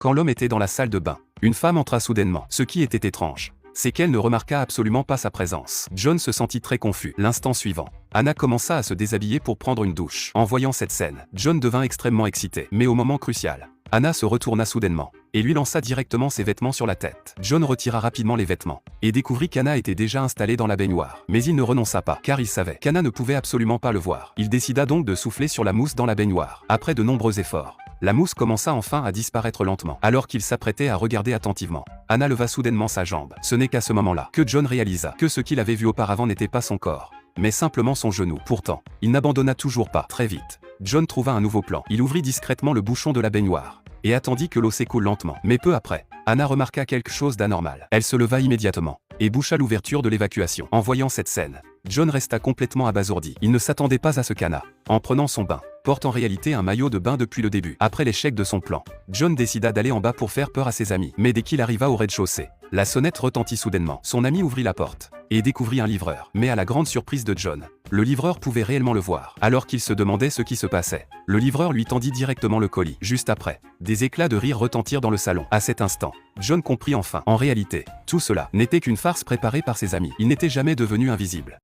Quand l'homme était dans la salle de bain, une femme entra soudainement. Ce qui était étrange, c'est qu'elle ne remarqua absolument pas sa présence. John se sentit très confus. L'instant suivant, Anna commença à se déshabiller pour prendre une douche. En voyant cette scène, John devint extrêmement excité. Mais au moment crucial, Anna se retourna soudainement et lui lança directement ses vêtements sur la tête. John retira rapidement les vêtements et découvrit qu'Anna était déjà installée dans la baignoire. Mais il ne renonça pas, car il savait qu'Anna ne pouvait absolument pas le voir. Il décida donc de souffler sur la mousse dans la baignoire. Après de nombreux efforts, la mousse commença enfin à disparaître lentement. Alors qu'il s'apprêtait à regarder attentivement, Anna leva soudainement sa jambe. Ce n'est qu'à ce moment-là que John réalisa que ce qu'il avait vu auparavant n'était pas son corps, mais simplement son genou. Pourtant, il n'abandonna toujours pas. Très vite, John trouva un nouveau plan. Il ouvrit discrètement le bouchon de la baignoire et attendit que l'eau s'écoule lentement. Mais peu après, Anna remarqua quelque chose d'anormal. Elle se leva immédiatement et boucha l'ouverture de l'évacuation. En voyant cette scène, John resta complètement abasourdi. Il ne s'attendait pas à ce qu'Anna, en prenant son bain, porte en réalité un maillot de bain depuis le début. Après l'échec de son plan, John décida d'aller en bas pour faire peur à ses amis. Mais dès qu'il arriva au rez-de-chaussée, la sonnette retentit soudainement. Son ami ouvrit la porte et découvrit un livreur. Mais à la grande surprise de John, le livreur pouvait réellement le voir. Alors qu'il se demandait ce qui se passait, le livreur lui tendit directement le colis. Juste après, des éclats de rire retentirent dans le salon. À cet instant, John comprit enfin. En réalité, tout cela n'était qu'une farce préparée par ses amis. Il n'était jamais devenu invisible.